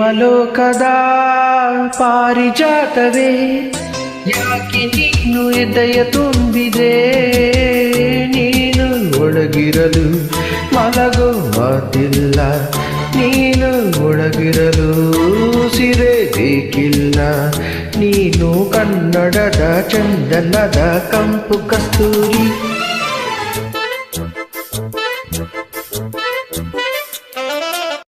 ಪ್ರೇಮಲೋಕದ ಪಾರಿಜಾತವೇ ಯಾಕೆ ನೀನು ಎದೆಯ ತುಂಬಿದೆ ನೀನು ಒಳಗಿರಲು ಮಲಗೋ ಮಾತಿಲ್ಲ ನೀನು ಒಳಗಿರಲು ಸಿರೆ ಬೇಕಿಲ್ಲ ನೀನು ಕನ್ನಡದ ಚಂದನದ ಕಂಪು ಕಸ್ತೂರಿ